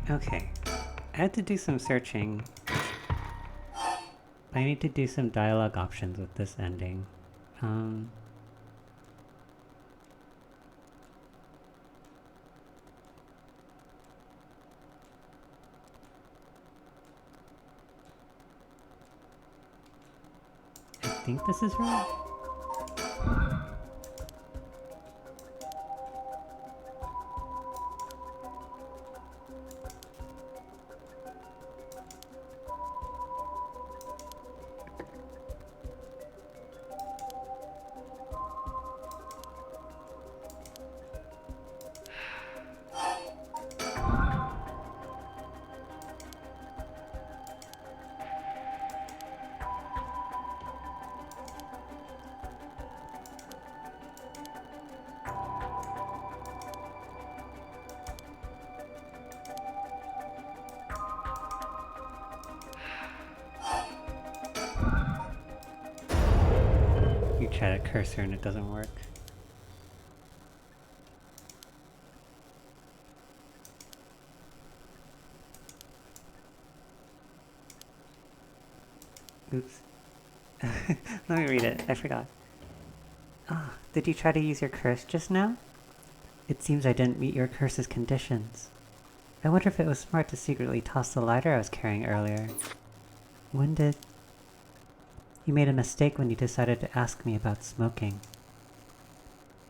Okay. I had to do some searching. I need to do some dialogue options with this ending. I think this is right. You try to cursor and it doesn't work. Oops. Let me read it. I forgot. Ah, did you try to use your curse just now? It seems I didn't meet your curse's conditions. I wonder if it was smart to secretly toss the lighter I was carrying earlier. When did... You made a mistake when you decided to ask me about smoking.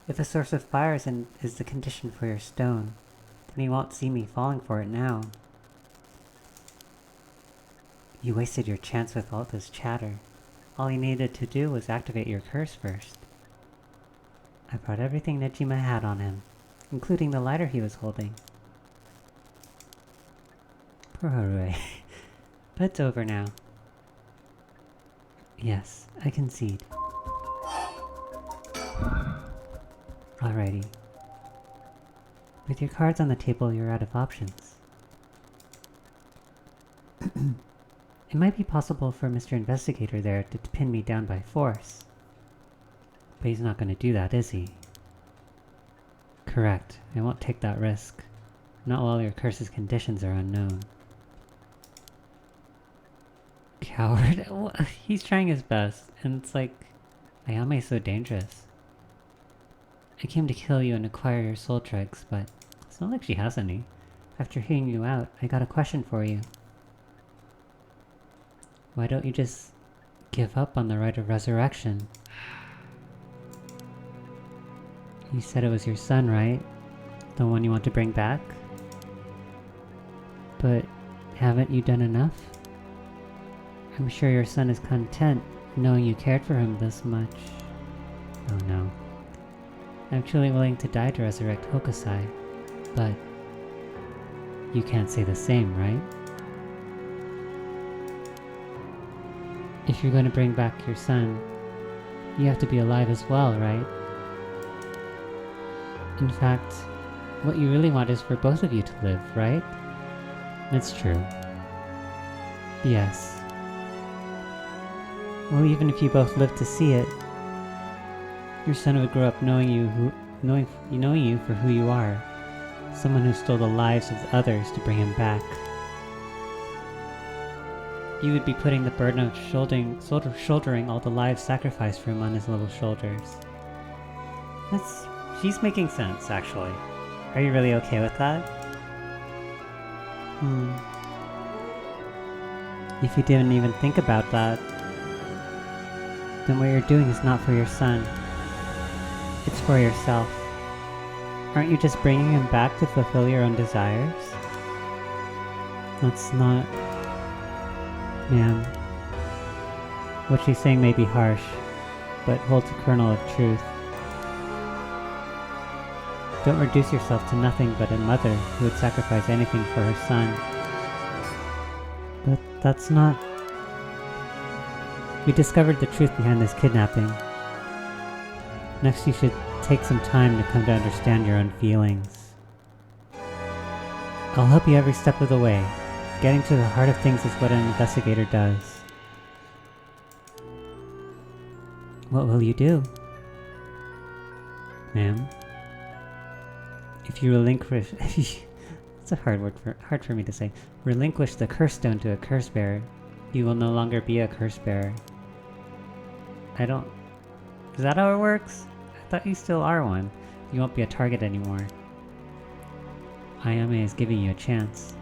If a source of fire is the condition for your stone, then you won't see me falling for it now. You wasted your chance with all this chatter. All you needed to do was activate your curse first. I brought everything Nejima had on him, including the lighter he was holding. Poor Haruo. But it's over now. Yes, I concede. Alrighty. With your cards on the table, you're out of options. It might be possible for Mr. Investigator there to pin me down by force. But he's not going to do that, is he? Correct. I won't take that risk. Not while your curse's conditions are unknown. Coward? He's trying his best, and it's like, Ayame's so dangerous. I came to kill you and acquire your soul dregs, but it's not like she has any. After hearing you out, I got a question for you. Why don't you just give up on the right of resurrection? You said it was your son, right? The one you want to bring back? But haven't you done enough? I'm sure your son is content knowing you cared for him this much. Oh no. I'm truly willing to die to resurrect Hokusai, but you can't say the same, right? If you're going to bring back your son, you have to be alive as well, right? In fact, what you really want is for both of you to live, right? That's true. Yes. Well, even if you both live to see it, your son would grow up knowing you for who you are. Someone who stole the lives of others to bring him back. You would be putting the burden of shouldering all the lives sacrificed for him on his little shoulders. She's making sense, actually. Are you really okay with that? If you didn't even think about that, then what you're doing is not for your son. It's for yourself. Aren't you just bringing him back to fulfill your own desires? That's not... Ma'am. What she's saying may be harsh, but holds a kernel of truth. Don't reduce yourself to nothing but a mother who would sacrifice anything for her son. But that's not... We discovered the truth behind this kidnapping. Next you should take some time to come to understand your own feelings. I'll help you every step of the way. Getting to the heart of things is what an investigator does. What will you do? Ma'am? If you relinquish... That's a hard for me to say. Relinquish the curse stone to a curse bearer. You will no longer be a curse bearer. I don't... Is that how it works? I thought you still are one. You won't be a target anymore. Ayame is giving you a chance.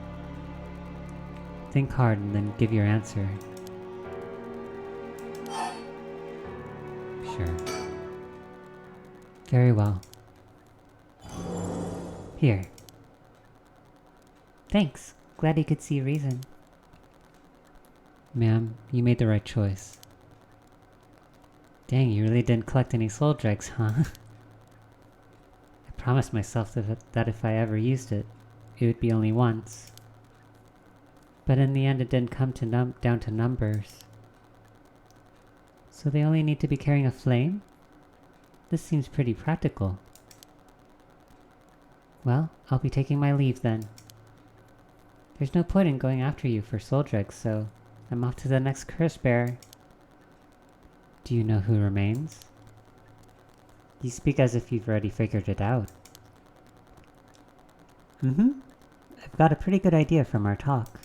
Think hard and then give your answer. Sure. Very well. Here. Thanks. Glad you could see reason. Ma'am, you made the right choice. Dang, you really didn't collect any soul dregs, huh? I promised myself that if I ever used it, it would be only once. But in the end it didn't come to down to numbers. So they only need to be carrying a flame? This seems pretty practical. Well, I'll be taking my leave then. There's no point in going after you for soul dregs, so I'm off to the next curse bearer. Do you know who remains? You speak as if you've already figured it out. I've got a pretty good idea from our talk.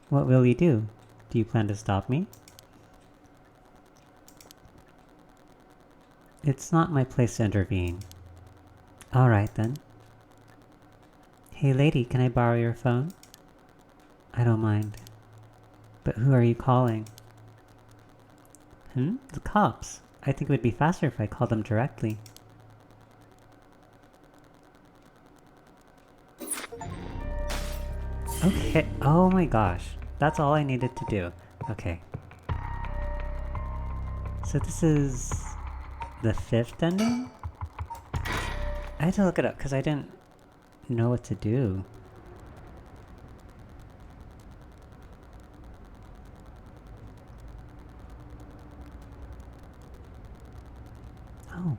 What will you do? Do you plan to stop me? It's not my place to intervene. Alright then. Hey lady, can I borrow your phone? I don't mind. But who are you calling? The cops. I think it would be faster if I called them directly. Okay, oh my gosh. That's all I needed to do. Okay. So this is the 5th ending? I had to look it up because I didn't know what to do. Oh.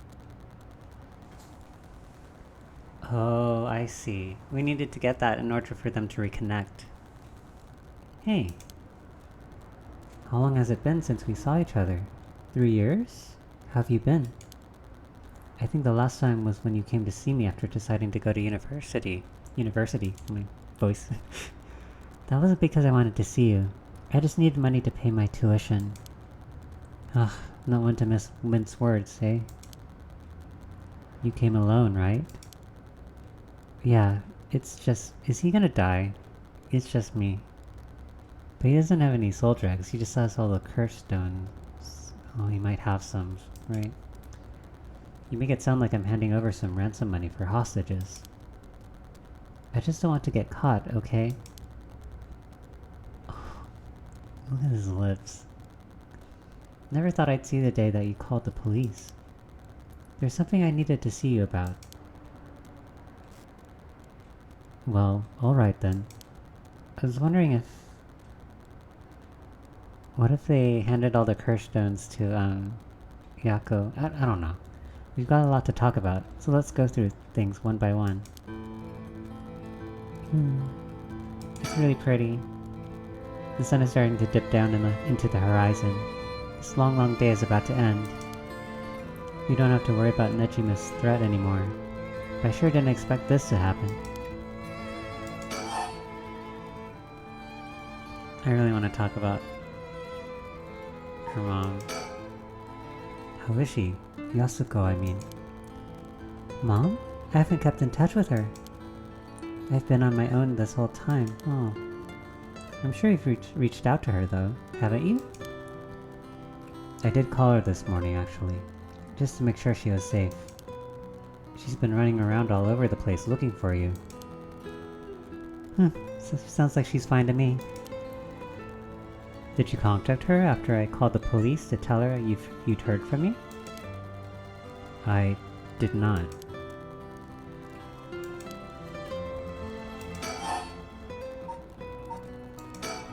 Oh, I see. We needed to get that in order for them to reconnect. Hey. How long has it been since we saw each other? 3 years? How have you been? I think the last time was when you came to see me after deciding to go to university, my voice. That wasn't because I wanted to see you. I just needed money to pay my tuition. Ugh, not one to mince words, eh? You came alone, right? Yeah, it's just... Is he gonna die? It's just me. But he doesn't have any soul dregs, he just has all the curse stones. Oh, he might have some, right? You make it sound like I'm handing over some ransom money for hostages. I just don't want to get caught, okay? Oh, look at his lips. Never thought I'd see the day that you called the police. There's something I needed to see you about. Well, alright then. I was wondering if... What if they handed all the curse stones to, Yako? I don't know. We've got a lot to talk about, so let's go through things one by one. It's really pretty. The sun is starting to dip down into the horizon. This long day is about to end. We don't have to worry about Nejima's threat anymore. But I sure didn't expect this to happen. I really want to talk about her mom. How is she? Yasuko, I mean. Mom? I haven't kept in touch with her. I've been on my own this whole time. Oh. I'm sure you've reached out to her, though, haven't you? I did call her this morning, actually. Just to make sure she was safe. She's been running around all over the place looking for you. So sounds like she's fine to me. Did you contact her after I called the police to tell her you'd heard from me? I did not.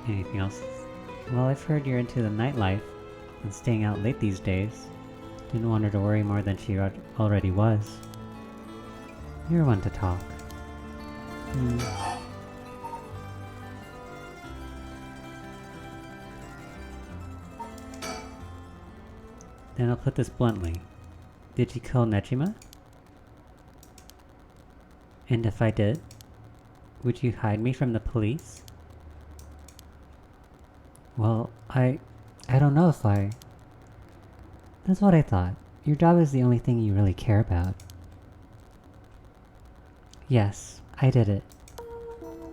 Anything else? Well, I've heard you're into the nightlife and staying out late these days. Didn't want her to worry more than she already was. You're one to talk. Then I'll put this bluntly. Did you kill Nejima? And if I did, Would you hide me from the police? Well, I don't know if I... That's what I thought. Your job is the only thing you really care about. Yes, I did it.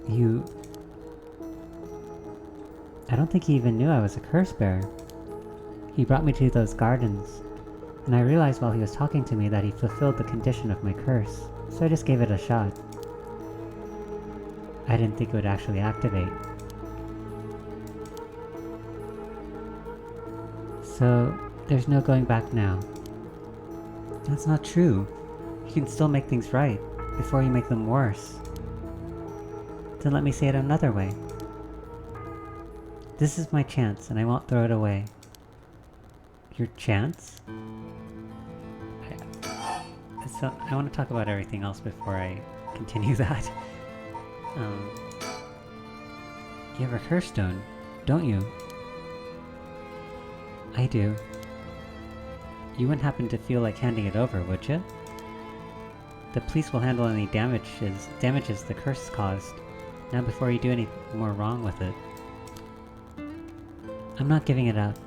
You... I don't think he even knew I was a curse bearer. He brought me to those gardens, and I realized while he was talking to me that he fulfilled the condition of my curse, so I just gave it a shot. I didn't think it would actually activate. So, there's no going back now. That's not true. You can still make things right, before you make them worse. Then let me say it another way. This is my chance, and I won't throw it away. Your chance? I want to talk about everything else before I continue that. You have a curse stone, don't you? I do. You wouldn't happen to feel like handing it over, would you? The police will handle any damages the curse caused, now before you do any more wrong with it. I'm not giving it up.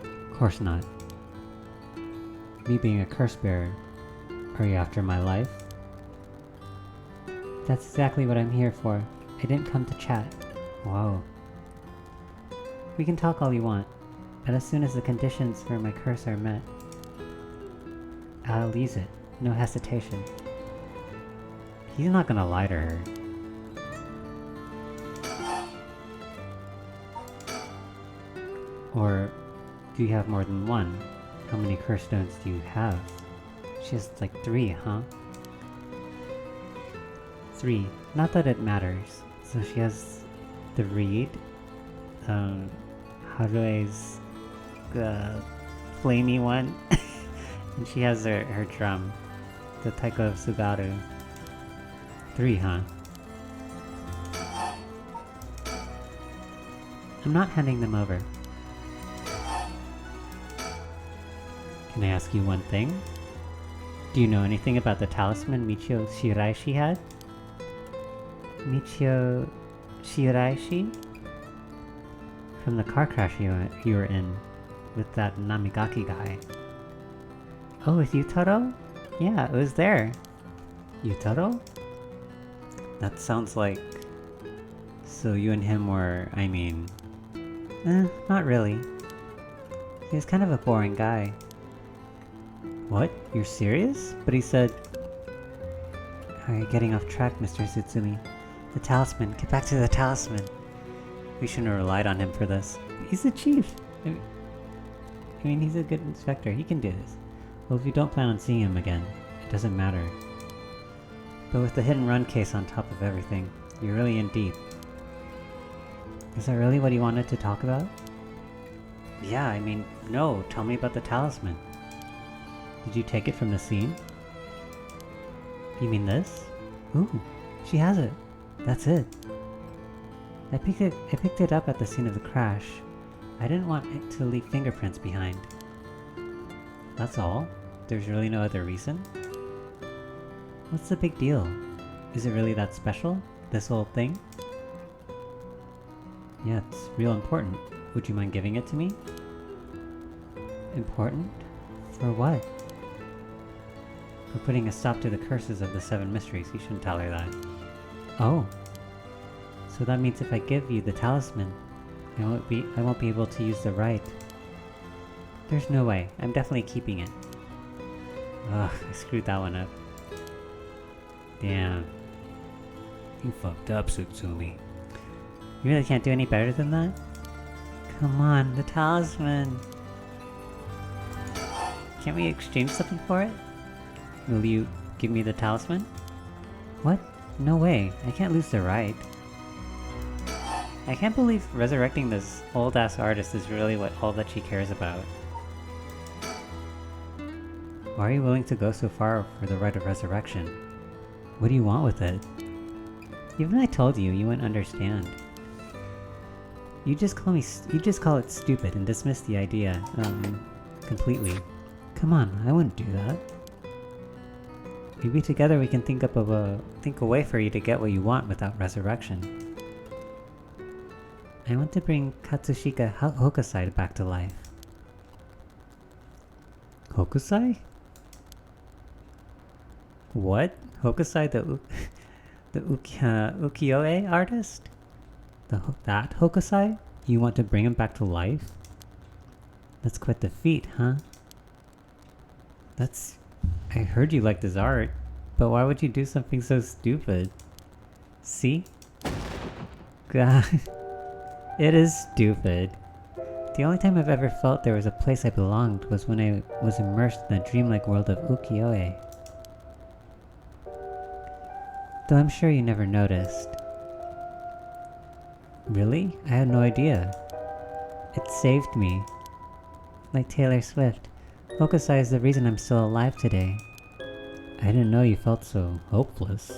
Of course not. Me being a curse bearer, are you after my life? That's exactly what I'm here for. I didn't come to chat. Whoa. We can talk all you want, but as soon as the conditions for my curse are met, I'll use it. No hesitation. He's not gonna lie to her. Or, do you have more than one? How many curse stones do you have? She has like 3, huh? 3. Not that it matters. So she has the reed, Harue's flamey one, and she has her drum, the Taiko of Sugaru. 3, huh? I'm not handing them over. Can I ask you one thing? Do you know anything about the talisman Michio Shiraishi had? Michio Shiraishi? From the car crash you were in, with that Namigaki guy. Oh, with Yutaro? Yeah, it was there. Yutaro? That sounds like... So you and him were, I mean... not really. He was kind of a boring guy. What? You're serious? But he said... Are you getting off track, Mr. Tsutsumi? The talisman. Get back to the talisman. We shouldn't have relied on him for this. He's the chief. I mean, he's a good inspector. He can do this. Well, if you don't plan on seeing him again, it doesn't matter. But with the hit and run case on top of everything, you're really in deep. Is that really what he wanted to talk about? Yeah, I mean, no. Tell me about the talisman. Did you take it from the scene? You mean this? Ooh, she has it. That's it. I picked it up at the scene of the crash. I didn't want it to leave fingerprints behind. That's all? There's really no other reason? What's the big deal? Is it really that special? This whole thing? Yeah, it's real important. Would you mind giving it to me? Important? For what? For putting a stop to the curses of the 7 mysteries. You shouldn't tell her that. Oh. So that means if I give you the talisman, I won't be able to use the rite. There's no way. I'm definitely keeping it. Ugh, I screwed that one up. Damn. You fucked up, Tsutsumi. You really can't do any better than that? Come on, the talisman! Can't we exchange something for it? Will you give me the talisman? What? No way. I can't lose the right. I can't believe resurrecting this old-ass artist is really all that she cares about. Why are you willing to go so far for the rite of resurrection? What do you want with it? Even I told you, you wouldn't understand. You just call it stupid and dismiss the idea, completely. Come on, I wouldn't do that. Maybe together we can think a way for you to get what you want without resurrection. I want to bring Katsushika Hokusai back to life. Hokusai? What? Hokusai the ukiyo-e artist? That Hokusai? You want to bring him back to life? That's quite the feat, huh? I heard you liked his art, but why would you do something so stupid? See? God, it is stupid. The only time I've ever felt there was a place I belonged was when I was immersed in the dreamlike world of ukiyo-e. Though I'm sure you never noticed. Really? I had no idea. It saved me. Like Taylor Swift, Hokusai is the reason I'm still alive today. I didn't know you felt so hopeless.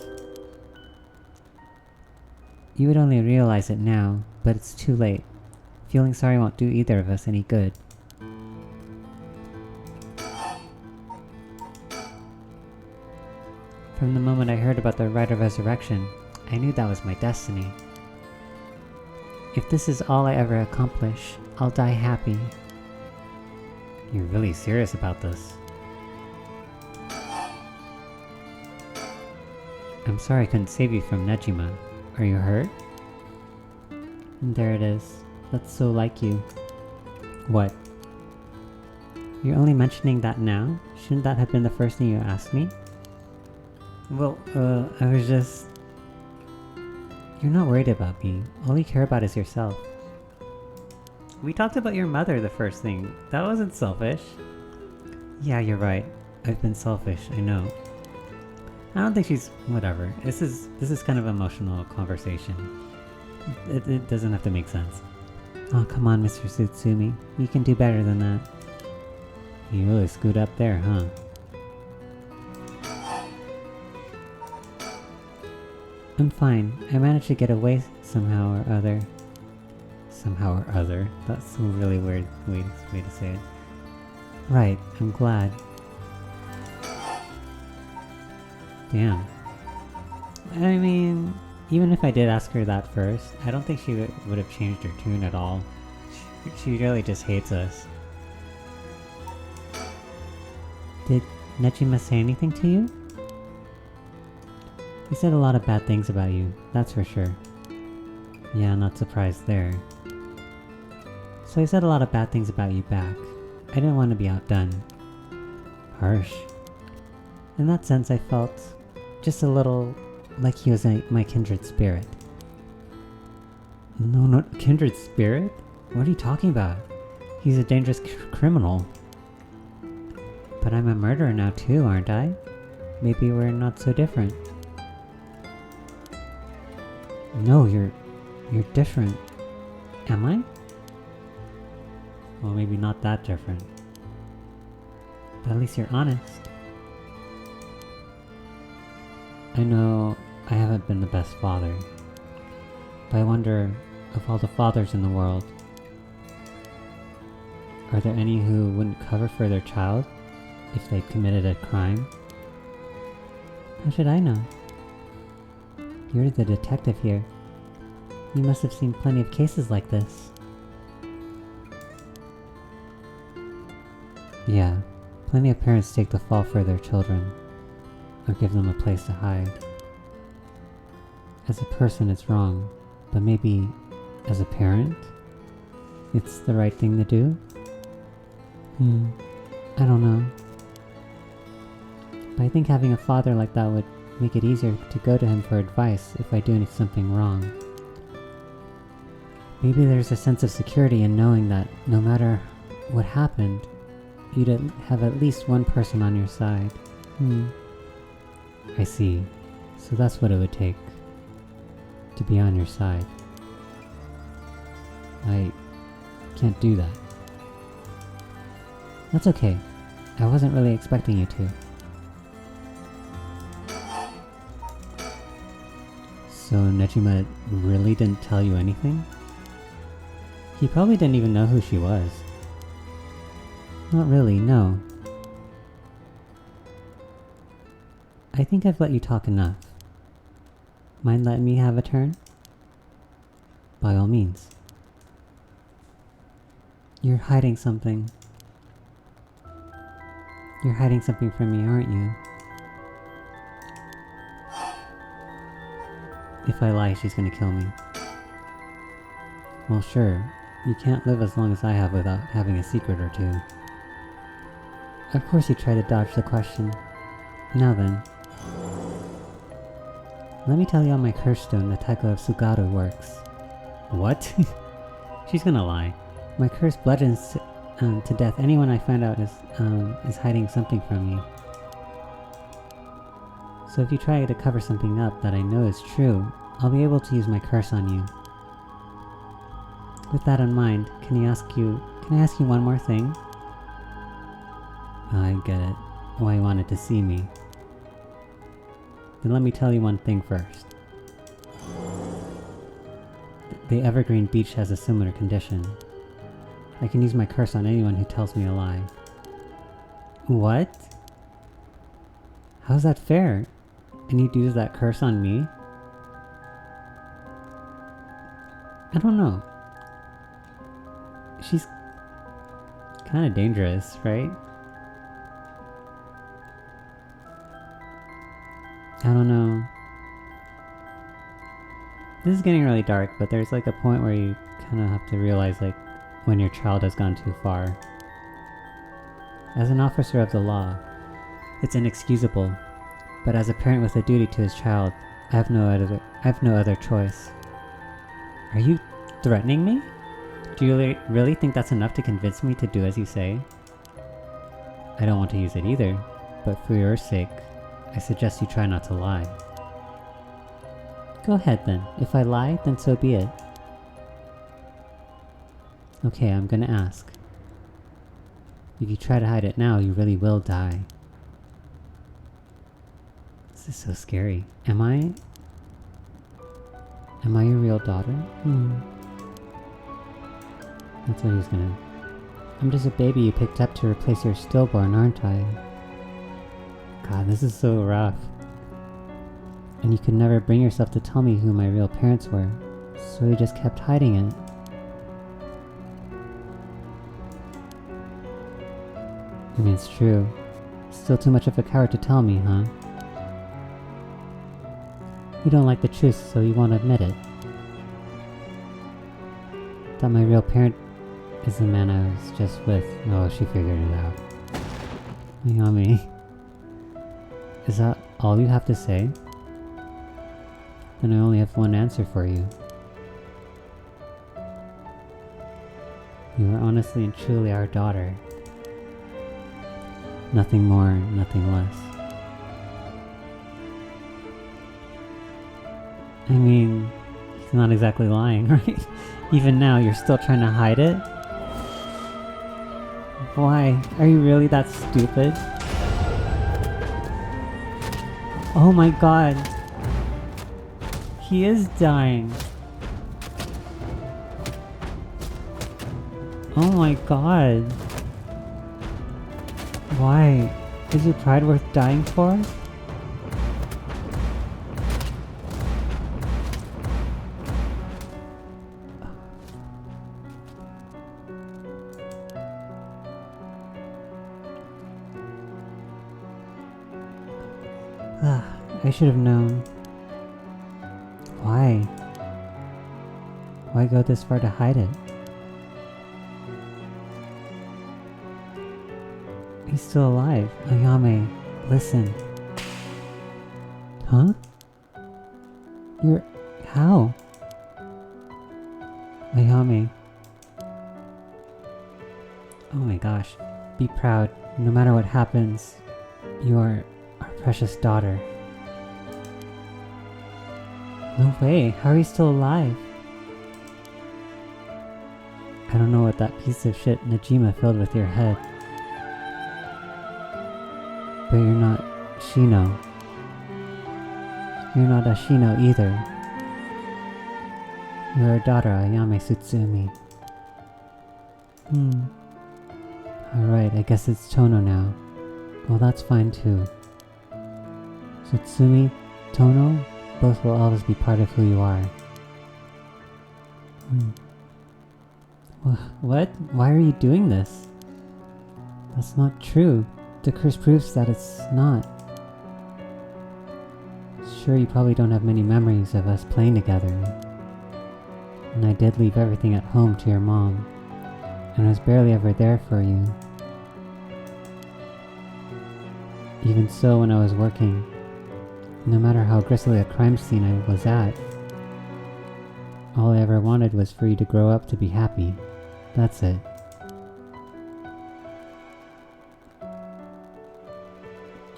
You would only realize it now, but it's too late. Feeling sorry won't do either of us any good. From the moment I heard about the rite of resurrection, I knew that was my destiny. If this is all I ever accomplish, I'll die happy. You're really serious about this. I'm sorry I couldn't save you from Nejima. Are you hurt? There it is. That's so like you. What? You're only mentioning that now? Shouldn't that have been the first thing you asked me? Well, I was just... You're not worried about me. All you care about is yourself. We talked about your mother the first thing. That wasn't selfish. Yeah, you're right. I've been selfish, I know. I don't think she's... whatever. This is kind of an emotional conversation. It doesn't have to make sense. Oh, come on, Mr. Tsutsumi. You can do better than that. You really screwed up there, huh? I'm fine. I managed to get away somehow or other. Somehow or other? That's a really weird way to say it. Right, I'm glad. Damn. I mean, even if I did ask her that first, I don't think she would have changed her tune at all. She really just hates us. Did Nejima say anything to you? He said a lot of bad things about you, that's for sure. Yeah, not surprised there. So he said a lot of bad things about you back. I didn't want to be outdone. Harsh. In that sense, I felt just a little like he was my kindred spirit. No, not kindred spirit? What are you talking about? He's a dangerous criminal. But I'm a murderer now too, aren't I? Maybe we're not so different. No, you're different. Am I? Well, maybe not that different. But at least you're honest. I know I haven't been the best father, but I wonder, of all the fathers in the world, are there any who wouldn't cover for their child if they committed a crime? How should I know? You're the detective here. You must have seen plenty of cases like this. Yeah, plenty of parents take the fall for their children, or give them a place to hide. As a person, it's wrong, but maybe as a parent, it's the right thing to do? I don't know. But I think having a father like that would make it easier to go to him for advice if I do something wrong. Maybe there's a sense of security in knowing that no matter what happened, you'd have at least one person on your side. I see. So that's what it would take to be on your side. I can't do that. That's okay. I wasn't really expecting you to. So Nejima really didn't tell you anything? He probably didn't even know who she was. Not really, no. I think I've let you talk enough. Mind letting me have a turn? By all means. You're hiding something. You're hiding something from me, aren't you? If I lie, she's gonna kill me. Well, sure. You can't live as long as I have without having a secret or two. Of course you try to dodge the question. Now then. Let me tell you how my curse stone, the Taiko of Sugaru, works. What? She's gonna lie. My curse bludgeons to death anyone I find out is hiding something from me. So if you try to cover something up that I know is true, I'll be able to use my curse on you. With that in mind, can I ask you one more thing? I get it. Why you wanted to see me. Then let me tell you one thing first. The Evergreen Beach has a similar condition. I can use my curse on anyone who tells me a lie. What? How's that fair? And you'd use that curse on me? I don't know. She's kind of dangerous, right? I don't know. This is getting really dark, but there's like a point where you kind of have to realize like when your child has gone too far. As an officer of the law, it's inexcusable, but as a parent with a duty to his child, I have no other choice. Are you threatening me? Do you really think that's enough to convince me to do as you say? I don't want to use it either, but for your sake, I suggest you try not to lie. Go ahead then. If I lie, then so be it. Okay, I'm gonna ask. If you try to hide it now, you really will die. This is so scary. Am I your real daughter? That's what he's gonna... I'm just a baby you picked up to replace your stillborn, aren't I? God, this is so rough. And you could never bring yourself to tell me who my real parents were, so you just kept hiding it. I mean, it's true. Still too much of a coward to tell me, huh? You don't like the truth, so you won't admit it. That my real parent is the man I was just with. Oh, she figured it out. Yummy. Is that all you have to say? Then I only have one answer for you. You are honestly and truly our daughter. Nothing more, nothing less. I mean, he's not exactly lying, right? Even now, you're still trying to hide it? Why? Are you really that stupid? Oh my god. He is dying. Oh my god. Why? Is your pride worth dying for? I should have known. Why? Why go this far to hide it? He's still alive. Ayame, listen. Huh? You're... how? Ayame. Oh my gosh. Be proud. No matter what happens, you are our precious daughter. No way. How are you still alive? I don't know what that piece of shit Najima filled with your head. But you're not Shino. You're not a Shino either. You're our daughter, Ayame Tsutsumi. Alright, I guess it's Tono now. Well, that's fine too. So Tsutsumi, Tono, both will always be part of who you are. What? Why are you doing this? That's not true. The curse proves that it's not. Sure, you probably don't have many memories of us playing together. And I did leave everything at home to your mom, and I was barely ever there for you. Even so, when I was working, no matter how grisly a crime scene I was at, all I ever wanted was for you to grow up to be happy. That's it.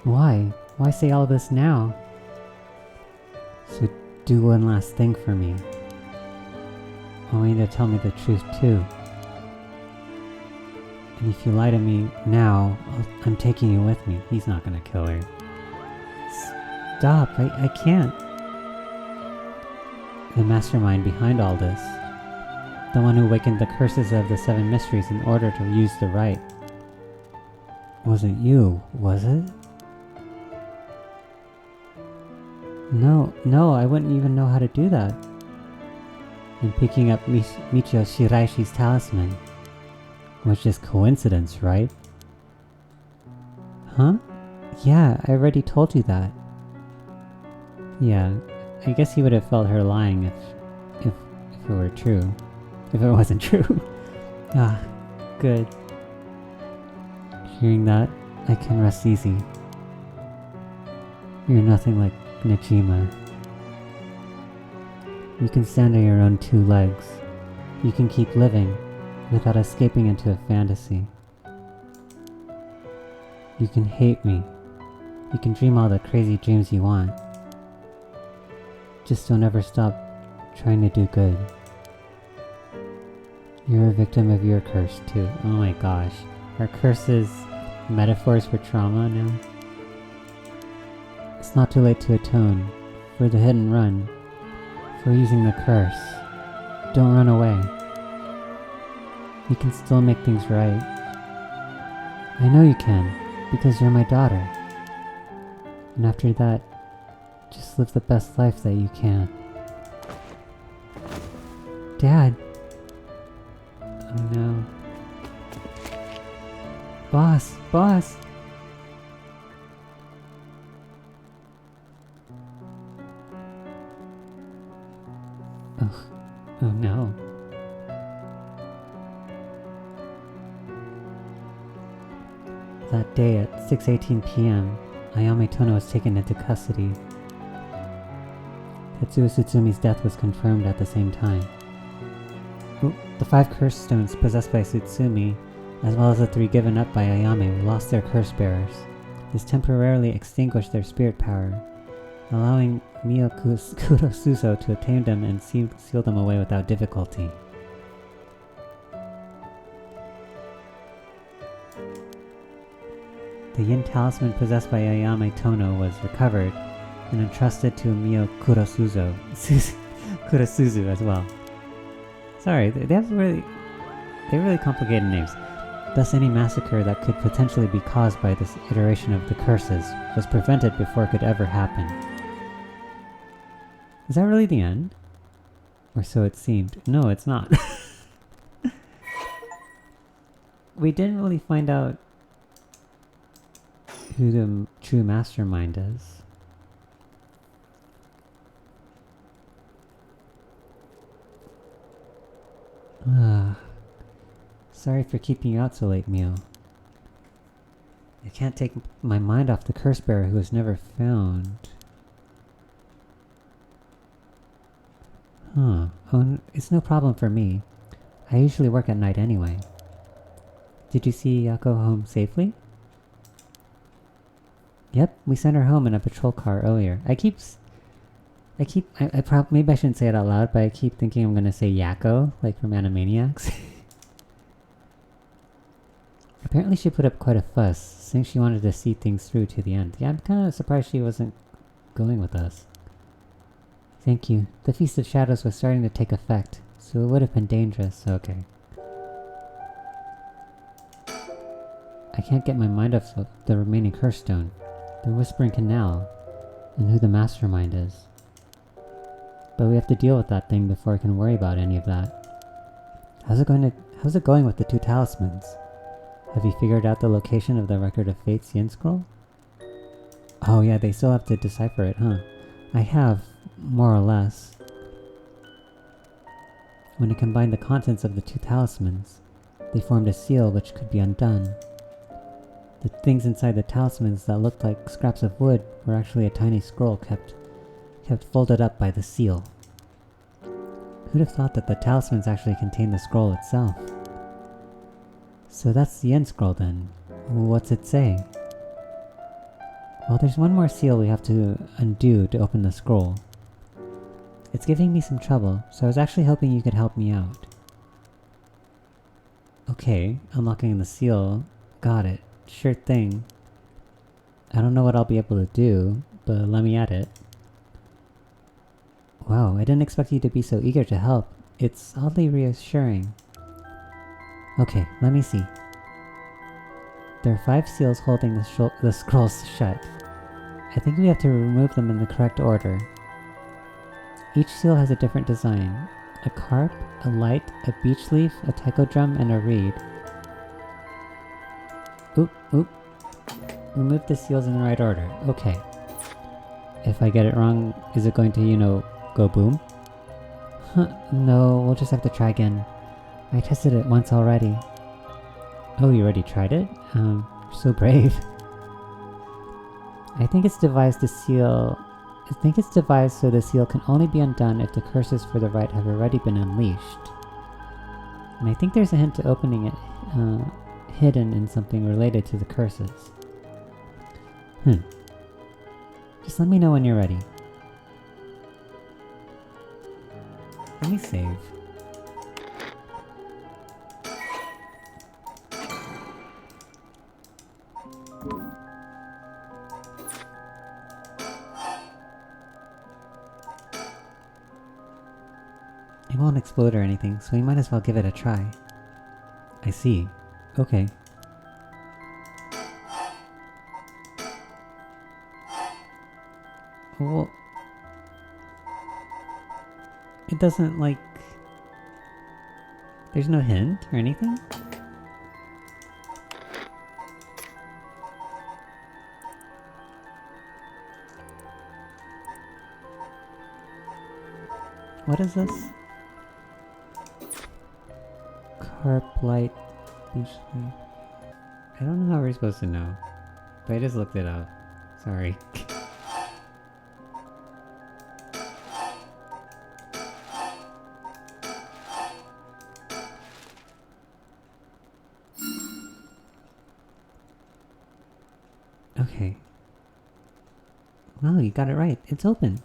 Why? Why say all this now? So do one last thing for me. I want you to tell me the truth too. And if you lie to me now, I'm taking you with me. He's not gonna kill her. Stop, I can't. The mastermind behind all this. The one who awakened the curses of the 7 mysteries in order to use the rite. Wasn't you, was it? No, I wouldn't even know how to do that. And picking up Michio Shiraishi's talisman was just coincidence, right? Huh? Yeah, I already told you that. Yeah, I guess he would have felt her lying if it were true. If it wasn't true. Ah, good. Hearing that, I can rest easy. You're nothing like Nejima. You can stand on your own 2 legs. You can keep living without escaping into a fantasy. You can hate me. You can dream all the crazy dreams you want. Just don't ever stop trying to do good. You're a victim of your curse too. Oh my gosh. Are curses metaphors for trauma now? It's not too late to atone. For the hit and run. For using the curse. Don't run away. You can still make things right. I know you can, because you're my daughter. And after that, just live the best life that you can. Dad! Oh no. Boss! Oh no. That day at 6:18 p.m., Ayame Tono was taken into custody. Tetsuo Tsutsumi's death was confirmed at the same time. The 5 curse stones possessed by Tsutsumi, as well as the 3 given up by Ayame, lost their curse bearers. This temporarily extinguished their spirit power, allowing Mio Kurosuzo to obtain them and seal them away without difficulty. The yin talisman possessed by Ayame Tono was recovered and entrusted to Mio Kurosuzo as well. Sorry, they have really complicated names. Thus any massacre that could potentially be caused by this iteration of the curses was prevented before it could ever happen. Is that really the end? Or so it seemed. No, it's not. We didn't really find out who the true mastermind is. Sorry for keeping you out so late, Mio. I can't take my mind off the curse bearer who was never found. Oh, it's no problem for me. I usually work at night anyway. Did you see Yako home safely? Yep, we sent her home in a patrol car earlier. Maybe I shouldn't say it out loud, but I keep thinking I'm gonna say Yako, like from Animaniacs. Apparently she put up quite a fuss, saying she wanted to see things through to the end. Yeah, I'm kinda surprised she wasn't going with us. Thank you. The Feast of Shadows was starting to take effect, so it would have been dangerous, okay. I can't get my mind off the remaining curse stone. The Whispering Canal. and who the mastermind is. But we have to deal with that thing before I can worry about any of that. How's it going with the two talismans? Have you figured out the location of the Record of Fate's Yin Scroll? Oh yeah, they still have to decipher it, huh? I have, more or less. When I combined the contents of the two talismans, they formed a seal which could be undone. The things inside the talismans that looked like scraps of wood were actually a tiny scroll kept folded up by the seal. Who'd have thought that the talismans actually contained the scroll itself? So that's the end scroll then. What's it say? Well, there's one more seal we have to undo to open the scroll. It's giving me some trouble, so I was actually hoping you could help me out. Okay, unlocking the seal. Got it. Sure thing. I don't know what I'll be able to do, but let me at it. Wow, I didn't expect you to be so eager to help. It's oddly reassuring. Okay, let me see. There are 5 seals holding the scrolls shut. I think we have to remove them in the correct order. Each seal has a different design. A carp, a light, a beech leaf, a taiko drum, and a reed. Oop. Remove the seals in the right order. Okay. If I get it wrong, is it going to, go boom? Huh, no, we'll just have to try again. I tested it once already. Oh, you already tried it? You're so brave. I think it's devised so the seal can only be undone if the curses for the rite have already been unleashed. And I think there's a hint to opening it hidden in something related to the curses. Just let me know when you're ready. Let me save. It won't explode or anything, so we might as well give it a try. I see. Okay. Well, it doesn't there's no hint or anything? What is this? Carp light beach leaf. I don't know how we're supposed to know, but I just looked it up. Sorry. Okay. Wow, you got it right. It's open.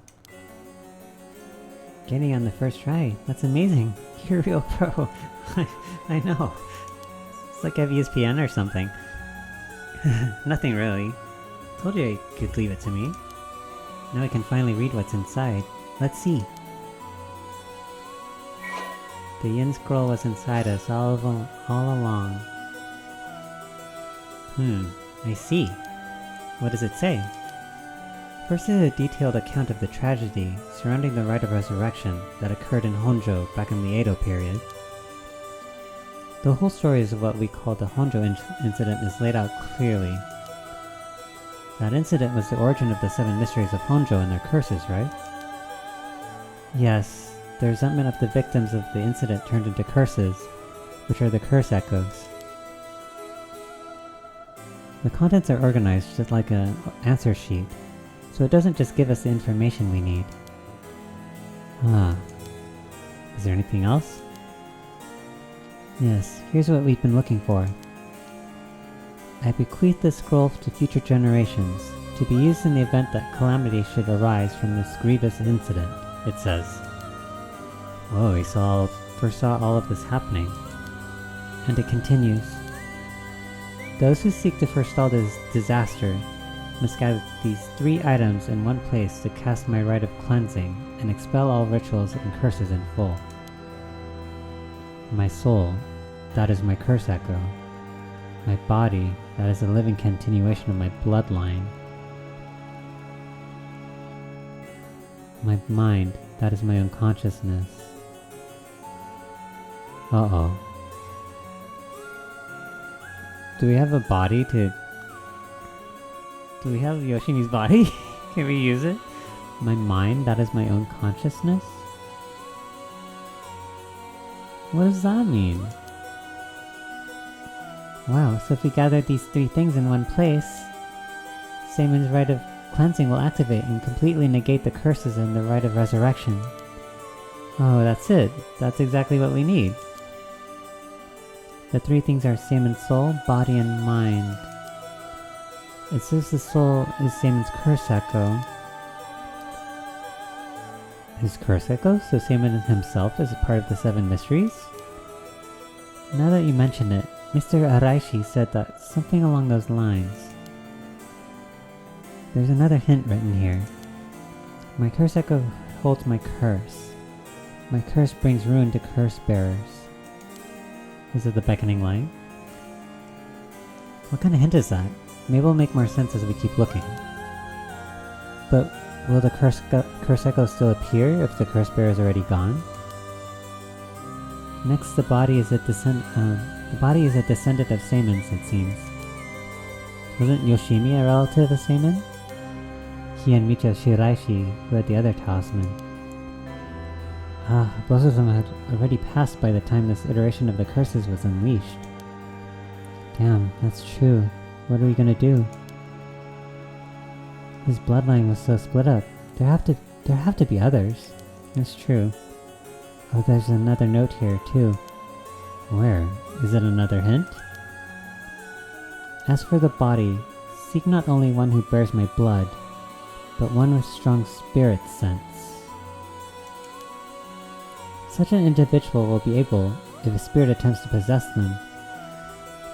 Getting on the first try. That's amazing. You're a real pro. I know. It's like ESPN or something. Nothing really. Told you I could leave it to me. Now I can finally read what's inside. Let's see. The Yin Scroll was inside us all along. I see. What does it say? First is a detailed account of the tragedy surrounding the rite of resurrection that occurred in Honjo back in the Edo period. The whole story of what we call the Honjo incident is laid out clearly. That incident was the origin of the 7 mysteries of Honjo and their curses, right? Yes, the resentment of the victims of the incident turned into curses, which are the curse echoes. The contents are organized just like an answer sheet, so it doesn't just give us the information we need. Is there anything else? Yes, here's what we've been looking for. I bequeath this scroll to future generations, to be used in the event that calamity should arise from this grievous incident, it says. Whoa, we first saw all of this happening. And it continues. Those who seek to forestall this disaster must gather these 3 items in one place to cast my rite of cleansing and expel all rituals and curses in full. My soul, that is my curse echo. My body, that is a living continuation of my bloodline. My mind, that is my own consciousness. Uh-oh. Do we have a body to... Do we have Yoshimi's body? Can we use it? My mind, that is my own consciousness? What does that mean? Wow, so if we gather these three things in one place, Seimon's rite of cleansing will activate and completely negate the curses and the rite of resurrection. Oh, that's it. That's exactly what we need. The three things are Seimon's soul, body, and mind. It says the soul is Seimon's curse echo. His curse echo? So Seimon himself is a part of the seven mysteries? Now that you mention it, Mr. Araishi said that something along those lines. There's another hint written here. My curse echo holds my curse. My curse brings ruin to curse bearers. Is it the beckoning light? What kind of hint is that? Maybe it'll make more sense as we keep looking. But will the curse echo still appear if the curse bearer is already gone? Next, the body is a descendant of Seimon's, it seems. Wasn't Yoshimi a relative of Seimon? He and Micho Shiraishi, who had the other talisman. Both of them had already passed by the time this iteration of the curses was unleashed. Damn, that's true. What are we gonna do? His bloodline was so split up. There have to be others. That's true. Oh, there's another note here, too. Where? Is it another hint? As for the body, seek not only one who bears my blood, but one with strong spirit sense. Such an individual will be able, if a spirit attempts to possess them,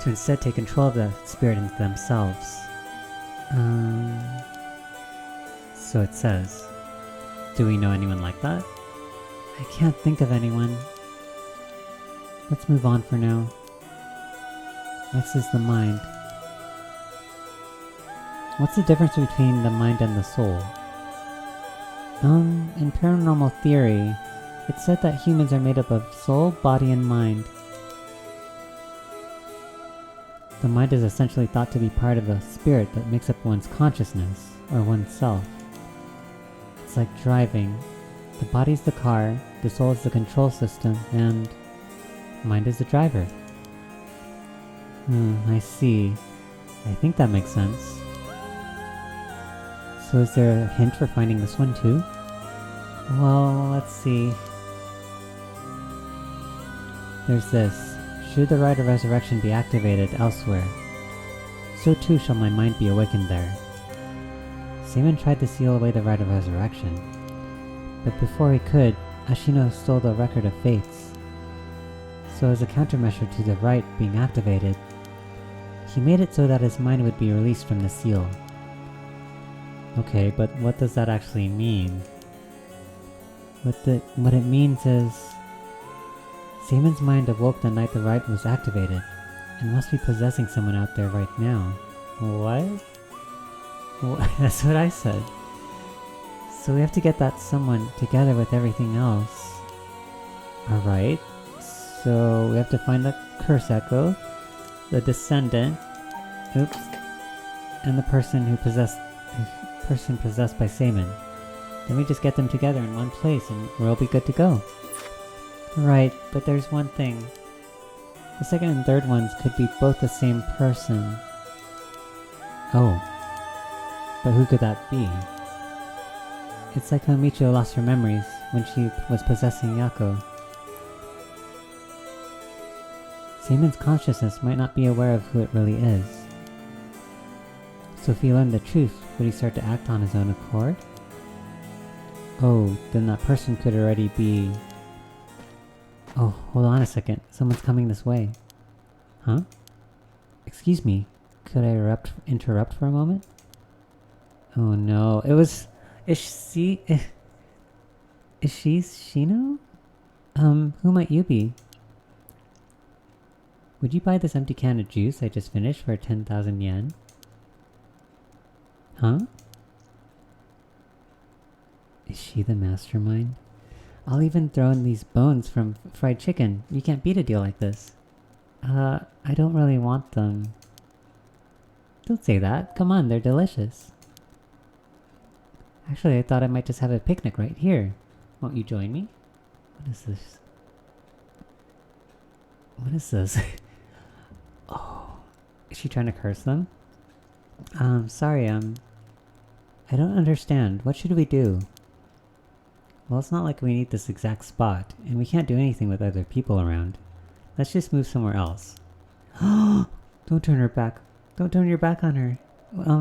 to instead take control of the spirit into themselves. So it says. Do we know anyone like that? I can't think of anyone. Let's move on for now. Next is the mind. What's the difference between the mind and the soul? In paranormal theory, it's said that humans are made up of soul, body, and mind. The mind is essentially thought to be part of a spirit that makes up one's consciousness, or oneself. It's like driving. The body's the car, the soul is the control system, and mind is the driver. I see. I think that makes sense. So is there a hint for finding this one too? Well, let's see. There's this. Should the rite of resurrection be activated elsewhere, so too shall my mind be awakened there. Seimon tried to seal away the rite of resurrection, but before he could, Ashino stole the record of fates. So as a countermeasure to the rite being activated, he made it so that his mind would be released from the seal. Okay, but what does that actually mean? What it means is... Seimon's mind awoke the night the rite was activated, and must be possessing someone out there right now. What? That's what I said. So we have to get that someone together with everything else. Alright, so we have to find the curse echo, the descendant, and the person possessed by Seimon. Then we just get them together in one place and we'll be good to go. Right, but there's one thing. The second and third ones could be both the same person. Oh. But who could that be? It's like how Michio lost her memories when she was possessing Yako. Seimon's consciousness might not be aware of who it really is. So if he learned the truth, would he start to act on his own accord? Oh, then that person could already be... Oh, hold on a second. Someone's coming this way. Huh? Excuse me. Could I interrupt for a moment? Oh no. It was... Is she Shino? Who might you be? Would you buy this empty can of juice I just finished for 10,000 yen? Huh? Is she the mastermind? I'll even throw in these bones from fried chicken. You can't beat a deal like this. I don't really want them. Don't say that. Come on, they're delicious. Actually, I thought I might just have a picnic right here. Won't you join me? What is this? What is this? Oh, is she trying to curse them? Sorry, I don't understand. What should we do? Well, it's not like we need this exact spot, and we can't do anything with other people around. Let's just move somewhere else. Don't turn her back. Don't turn your back on her.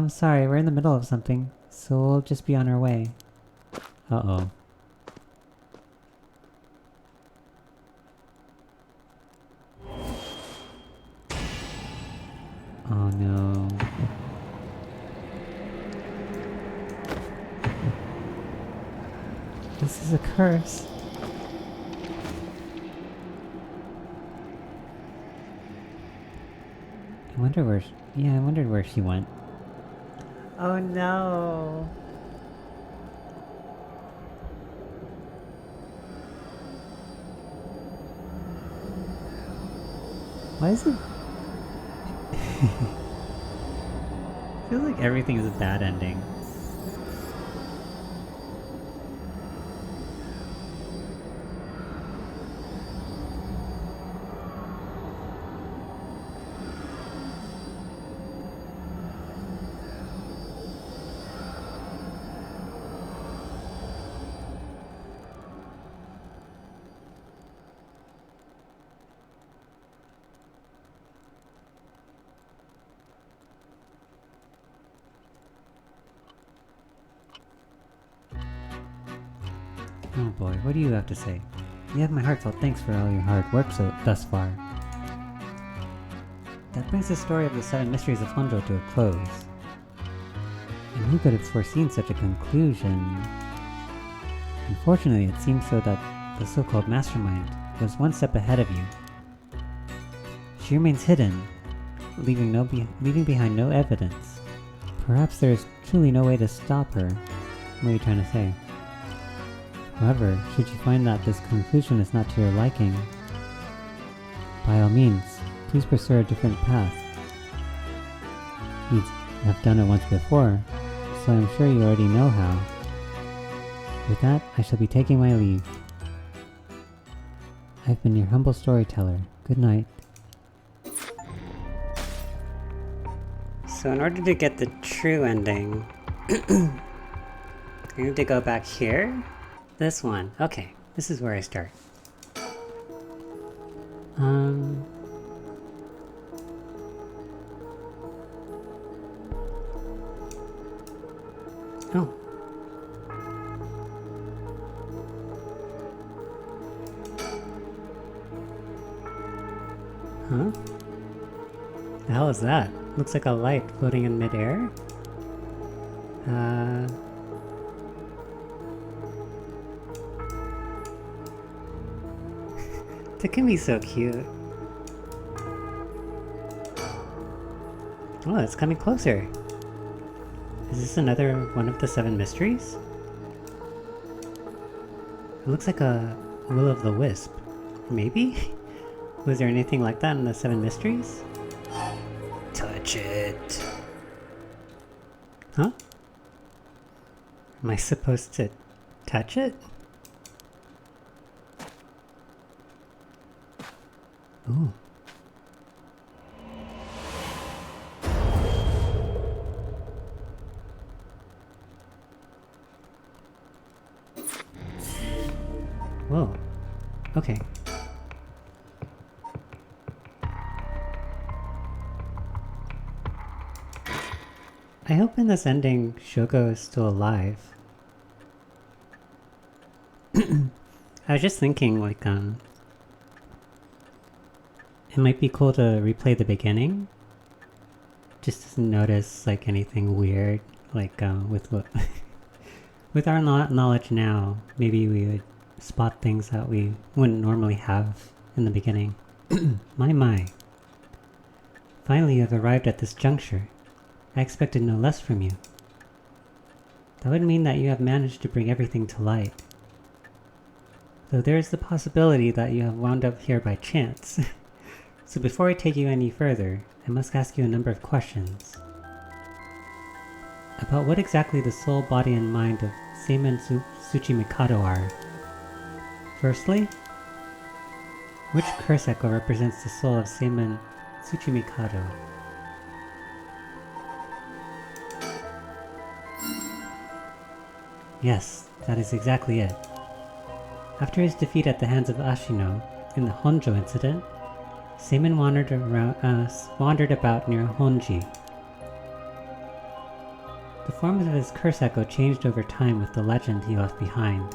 Sorry, we're in the middle of something, so we'll just be on our way. Uh-oh. Oh no. This is a curse. I wondered where she went. Oh no. Why is it? Feels like everything is a bad ending. Oh boy, what do you have to say? You have my heartfelt thanks for all your hard work thus far. That brings the story of the 7 mysteries of Honjo to a close. And who could have foreseen such a conclusion? Unfortunately, it seems so that the so-called mastermind was one step ahead of you. She remains hidden, leaving behind no evidence. Perhaps there is truly no way to stop her. What are you trying to say? However, should you find that this conclusion is not to your liking, by all means, please pursue a different path. You have done it once before, so I'm sure you already know how. With that, I shall be taking my leave. I've been your humble storyteller. Good night. So in order to get the true ending, I need to go back here. This one. Okay, this is where I start. Oh. Huh? The hell is that? Looks like a light floating in midair? Takumi's so cute. Oh, it's coming closer. Is this another one of the 7 mysteries? It looks like a will-o'-the-wisp. Maybe? Was there anything like that in the 7 mysteries? Touch it. Huh? Am I supposed to touch it? Ooh. Whoa. Okay. I hope in this ending Shoko is still alive. I was just thinking, like, it might be cool to replay the beginning. Just to notice, like, anything weird. Like, with with our knowledge now, maybe we would spot things that we wouldn't normally have in the beginning. My. Finally, you have arrived at this juncture. I expected no less from you. That would mean that you have managed to bring everything to light. Though there is the possibility that you have wound up here by chance. So before I take you any further, I must ask you a number of questions. About what exactly the soul, body, and mind of Seimen Tsuchimikado are. Firstly, which curse echo represents the soul of Seimen Tsuchimikado? Yes, that is exactly it. After his defeat at the hands of Ashino in the Honjo incident, Seimen wandered about near Honji. The form of his curse echo changed over time with the legend he left behind.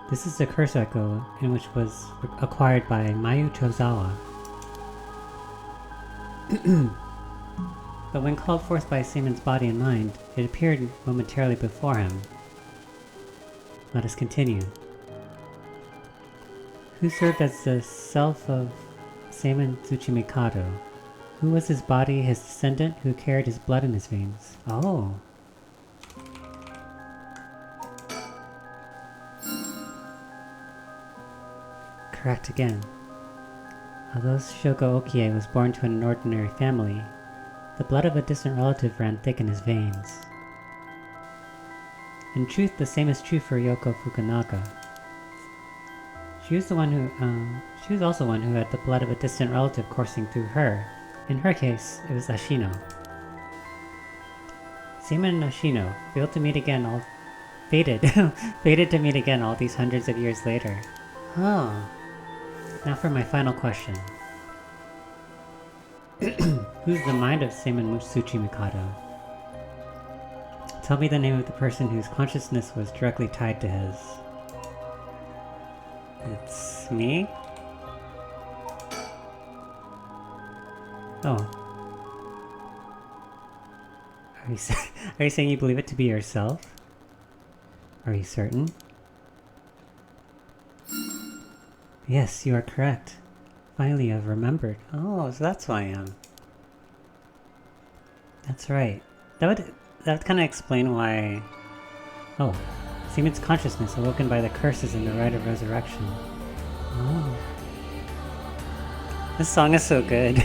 This is the curse echo in which was acquired by Mayu Chozawa. But when called forth by Seimen's body and mind, it appeared momentarily before him. Let us continue. Who served as the self of Seimen Tsuchimikado? Who was his body, his descendant, who carried his blood in his veins? Oh. Correct again. Although Shogo Okie was born to an ordinary family, the blood of a distant relative ran thick in his veins. In truth, the same is true for Yoko Fukunaga. She was also one who had the blood of a distant relative coursing through her. In her case, it was Ashino. Seimen and Ashino fated to meet again all these hundreds of years later. Oh. Now for my final question. Who's the mind of Seimen Tsuchimikado? Tell me the name of the person whose consciousness was directly tied to his. It's me? Oh. Are you saying you believe it to be yourself? Are you certain? Yes, you are correct. Finally, I've remembered. Oh, so that's who I am. That's right. That would kind of explain why... Oh. Seimen's consciousness awoken by the curses in the rite of resurrection. Oh. This song is so good.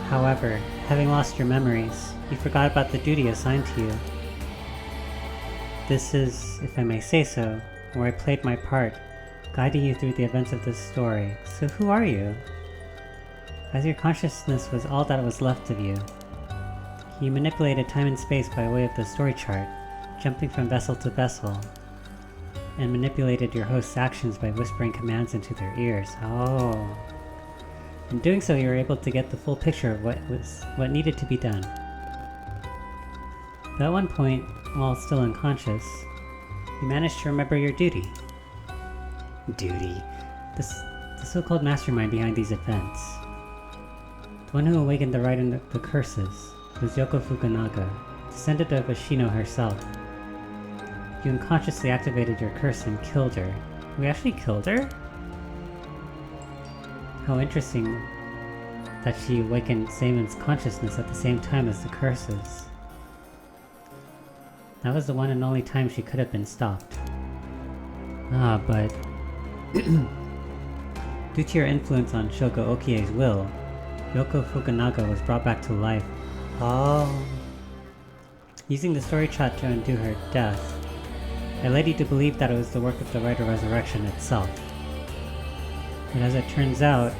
However, having lost your memories, you forgot about the duty assigned to you. This is, if I may say so, where I played my part, guiding you through the events of this story. So who are you? As your consciousness was all that was left of you, you manipulated time and space by way of the story chart, jumping from vessel to vessel, and manipulated your host's actions by whispering commands into their ears. Oh. In doing so, you were able to get the full picture of what needed to be done. But at one point, while still unconscious, you managed to remember your duty. Duty. The so-called mastermind behind these events. The one who awakened the rite and the curses was Yoko Fukunaga, descendant of Ashino herself. You unconsciously activated your curse and killed her. We actually killed her? How interesting that she awakened Seimen's consciousness at the same time as the curses. That was the one and only time she could have been stopped. Ah, but... due to your influence on Shogo Okie's will, Yoko Fukunaga was brought back to life. Oh. Using the story chart to undo her death, I led you to believe that it was the work of the Rite of Resurrection itself. But as it turns out,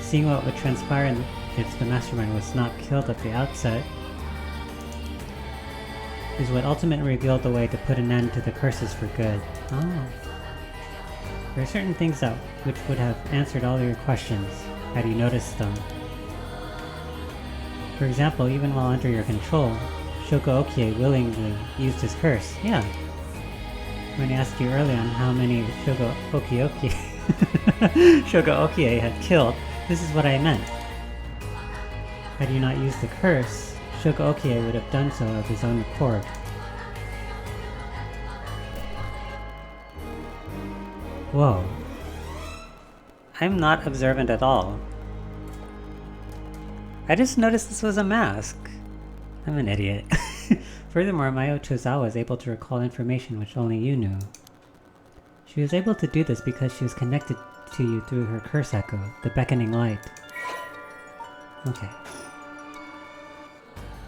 seeing what would transpire if the mastermind was not killed at the outset is what ultimately revealed the way to put an end to the curses for good. Oh. There are certain things which would have answered all your questions had you noticed them. For example, even while under your control, Shogo Okie willingly used his curse. Yeah. When I asked you earlier on how many Shogo Okie had killed, this is what I meant. Had you not used the curse, Shogo Okie would have done so of his own accord. Whoa. I'm not observant at all. I just noticed this was a mask. I'm an idiot. Furthermore, Mayo Chozawa is able to recall information which only you knew. She was able to do this because she was connected to you through her curse echo, the beckoning light. Okay.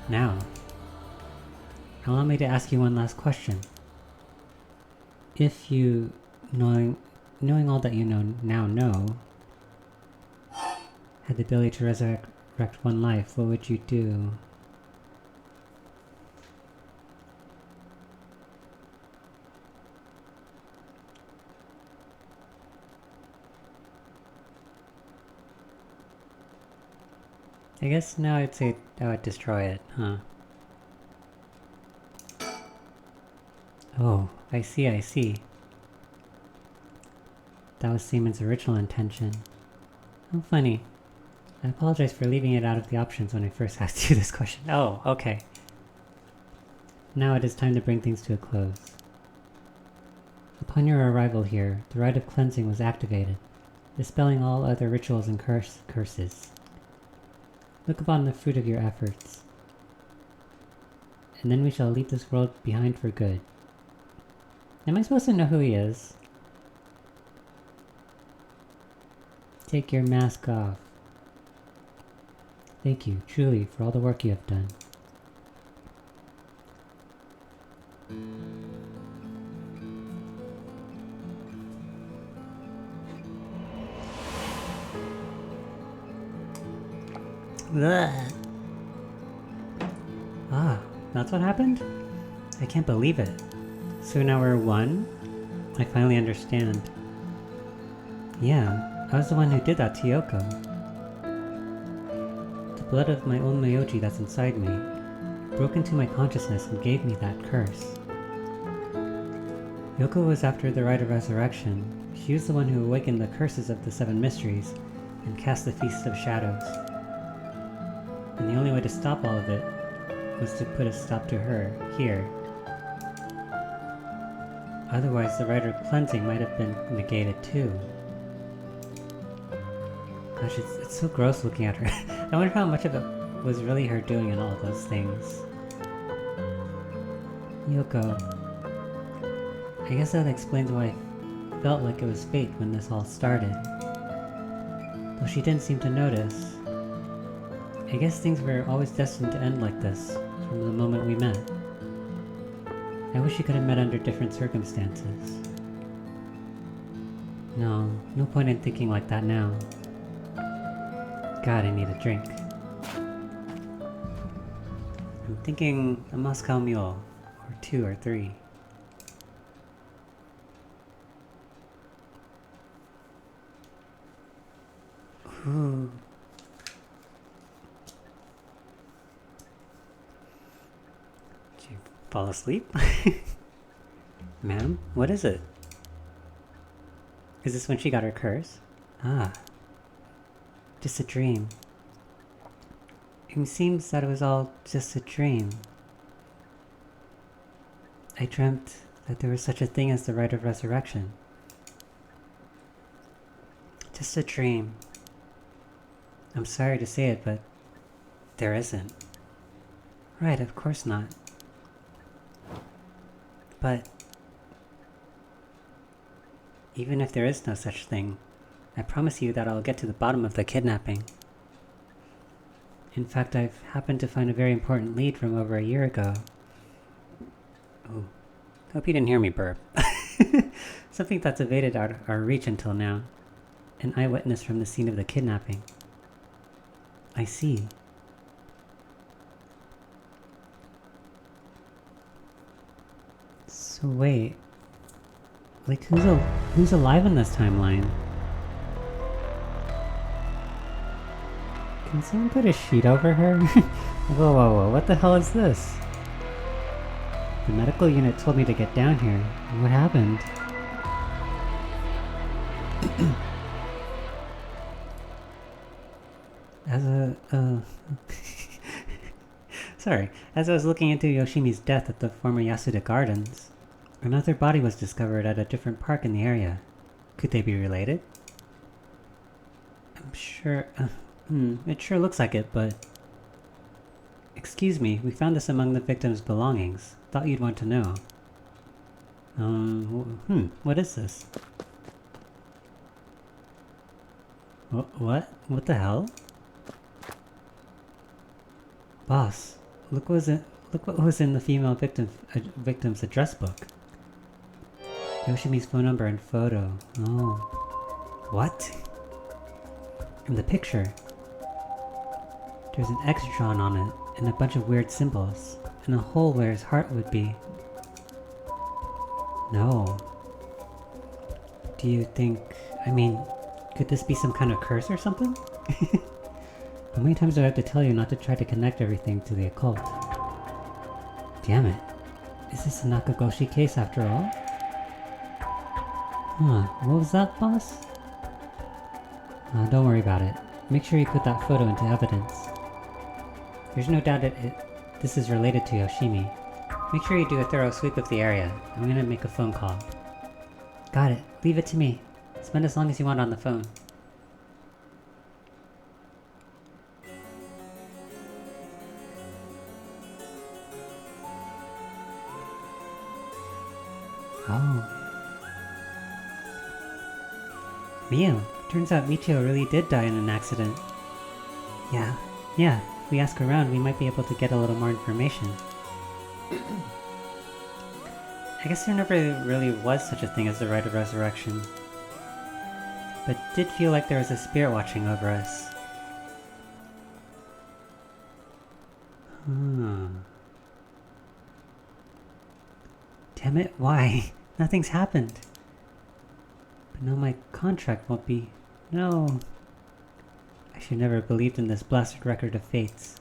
Now, allow me to ask you one last question. If you, knowing all that you now know, had the ability to resurrect one life, what would you do? I guess now I'd say I would destroy it, huh? Oh, I see. That was Seaman's original intention. How funny. I apologize for leaving it out of the options when I first asked you this question. Oh, okay. Now it is time to bring things to a close. Upon your arrival here, the rite of cleansing was activated, dispelling all other rituals and curses. Look upon the fruit of your efforts, and then we shall leave this world behind for good. Am I supposed to know who he is? Take your mask off. Thank you, truly, for all the work you have done. Ugh. Ah, that's what happened? I can't believe it. So now we're one? I finally understand. Yeah, I was the one who did that to Yoko. The blood of my own Myoji that's inside me broke into my consciousness and gave me that curse. Yoko was after the rite of resurrection. She was the one who awakened the curses of the seven mysteries and cast the Feast of Shadows. And the only way to stop all of it was to put a stop to her, here. Otherwise, the rite of cleansing might have been negated too. Gosh, it's so gross looking at her. I wonder how much of it was really her doing in all those things. Yoko. I guess that explains why I felt like it was fate when this all started. Though she didn't seem to notice. I guess things were always destined to end like this, from the moment we met. I wish we could have met under different circumstances. No point in thinking like that now. God, I need a drink. I'm thinking a Moscow Mule, or 2 or 3. Ooh. Did you fall asleep? Ma'am, what is it? Is this when she got her curse? Ah. Just a dream. It seems that it was all just a dream. I dreamt that there was such a thing as the rite of resurrection. Just a dream. I'm sorry to say it, but there isn't. Right, of course not. But even if there is no such thing, I promise you that I'll get to the bottom of the kidnapping. In fact, I've happened to find a very important lead from over a year ago. Oh, hope you didn't hear me burp. Something that's evaded our reach until now. An eyewitness from the scene of the kidnapping. I see. So wait, like who's alive in this timeline? Can someone put a sheet over her? Whoa, what the hell is this? The medical unit told me to get down here. What happened? Sorry. As I was looking into Yoshimi's death at the former Yasuda Gardens, another body was discovered at a different park in the area. Could they be related? I'm sure... it sure looks like it, but... Excuse me, we found this among the victim's belongings. Thought you'd want to know. What is this? What? What the hell? Boss, look what was in the female victim's address book. Yoshimi's phone number and photo. Oh. What? In the picture, there's an X drawn on it, and a bunch of weird symbols, and a hole where his heart would be. No. Do you think... could this be some kind of curse or something? How many times do I have to tell you not to try to connect everything to the occult? Damn it. Is this a Nakagoshi case after all? What was that, boss? Don't worry about it. Make sure you put that photo into evidence. There's no doubt this is related to Yoshimi. Make sure you do a thorough sweep of the area. I'm gonna make a phone call. Got it. Leave it to me. Spend as long as you want on the phone. Oh. Miu, turns out Michio really did die in an accident. Yeah. If we ask around, we might be able to get a little more information. I guess there never really was such a thing as the rite of resurrection. But it did feel like there was a spirit watching over us. Damn it, why? Nothing's happened. But now my contract won't be... No. I should never have believed in this blasted record of fates.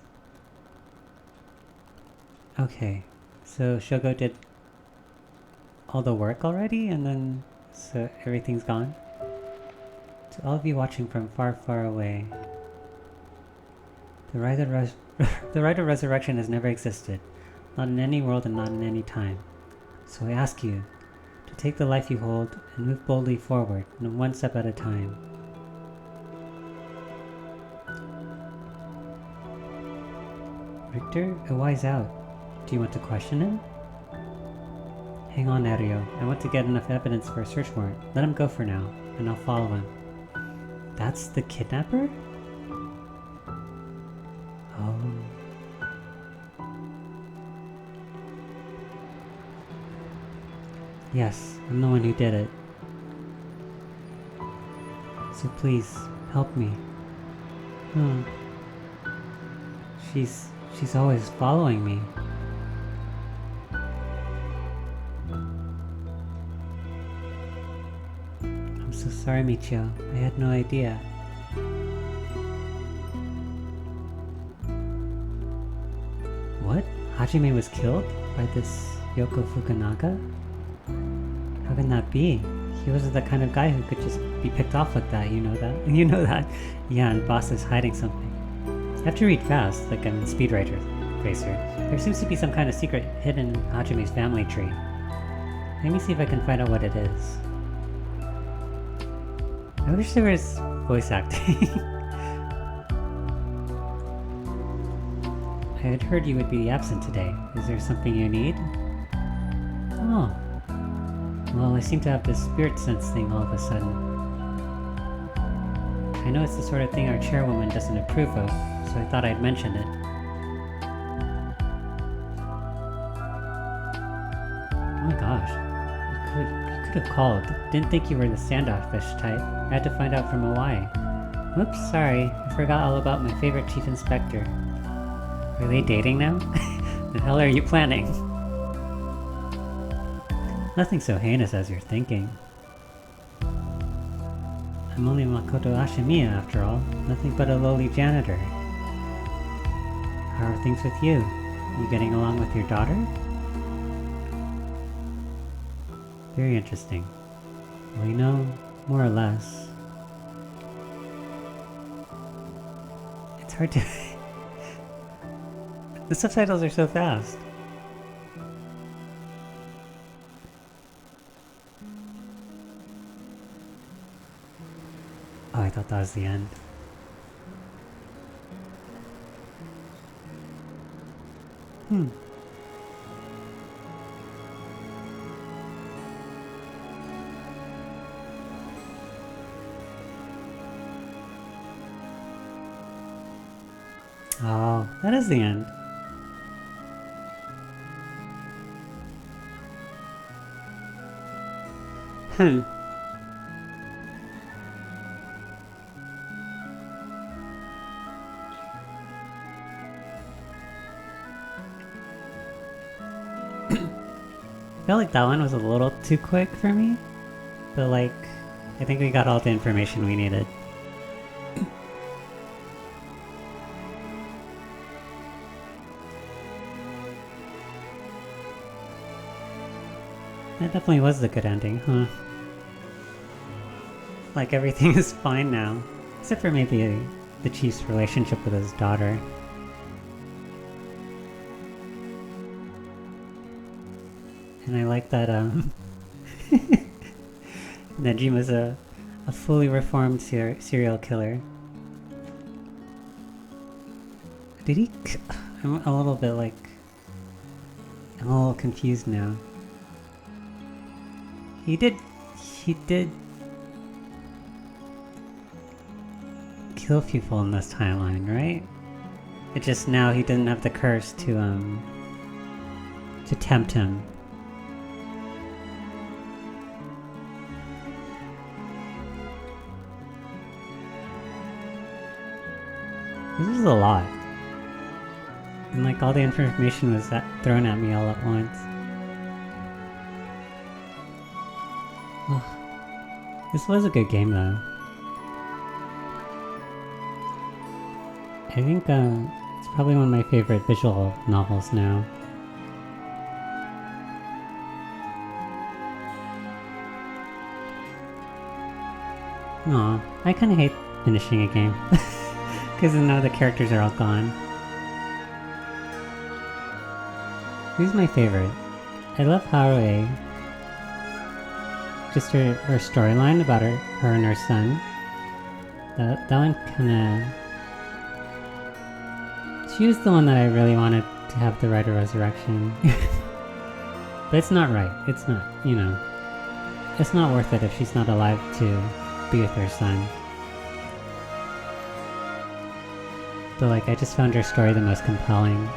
Okay, so Shogo did all the work already, and then so everything's gone? To all of you watching from far, far away, the rite of resurrection has never existed, not in any world and not in any time. So I ask you to take the life you hold and move boldly forward, one step at a time. Richter, a wise out. Do you want to question him? Hang on, Ario. I want to get enough evidence for a search warrant. Let him go for now, and I'll follow him. That's the kidnapper? Oh. Yes, I'm the one who did it. So please, help me. She's always following me. I'm so sorry, Michio. I had no idea. What? Hajime was killed by this Yoko Fukunaga? How can that be? He wasn't the kind of guy who could just be picked off like that, you know that? You know that? Yeah, and boss is hiding something. I have to read fast, like I'm in Speed Racer. There seems to be some kind of secret hidden in Hajime's family tree. Let me see if I can find out what it is. I wish there was voice acting. I had heard you would be absent today. Is there something you need? Oh. Well, I seem to have this spirit sense thing all of a sudden. I know it's the sort of thing our chairwoman doesn't approve of, so I thought I'd mention it. Oh my gosh. You could have called. Didn't think you were the standoffish type. I had to find out from Hawaii. Whoops, sorry. I forgot all about my favorite chief inspector. Are they dating now? The hell are you planning? Nothing so heinous as you're thinking. I'm only Makoto Ashimiya after all. Nothing but a lowly janitor. How are things with you? You getting along with your daughter? Very interesting. Well, you know, more or less. It's hard to... The subtitles are so fast. Oh, I thought that was the end. Oh, that is the end. Hmm. I feel like that one was a little too quick for me, but like, I think we got all the information we needed. That definitely was the good ending, huh? Like everything is fine now, except for maybe the chief's relationship with his daughter. And I like that Nejima's a fully reformed serial killer. Did he? I'm a little bit like, I'm a little confused now. He did kill people in this timeline, right? It just now he didn't have the curse to tempt him. This is a lot. And like all the information was thrown at me all at once. This was a good game though. I think it's probably one of my favorite visual novels now. Aw, I kinda hate finishing a game. Because now the characters are all gone. Who's my favorite? I love Harue. Just her storyline about her and her son. That one kinda... She was the one that I really wanted to have the right of resurrection. But it's not right. It's not, you know. It's not worth it if she's not alive to be with her son. But like, I just found her story the most compelling.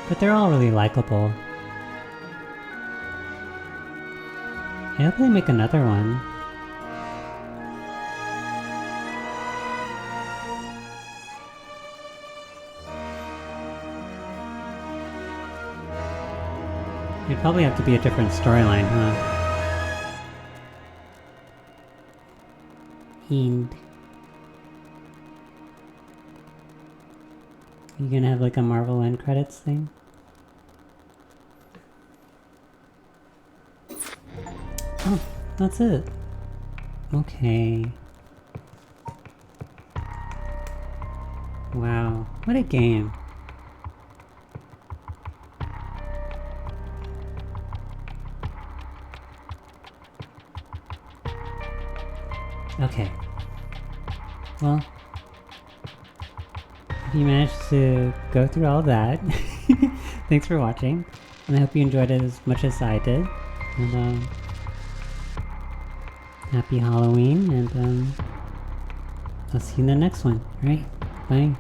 But they're all really likable. I hope they make another one. It'd probably have to be a different storyline, huh? And you gonna have like a Marvel end credits thing? Oh, that's it. Okay. Wow, what a game. Okay. Well, if you managed to go through all that, thanks for watching, and I hope you enjoyed it as much as I did. And happy Halloween, and I'll see you in the next one. Alright, bye.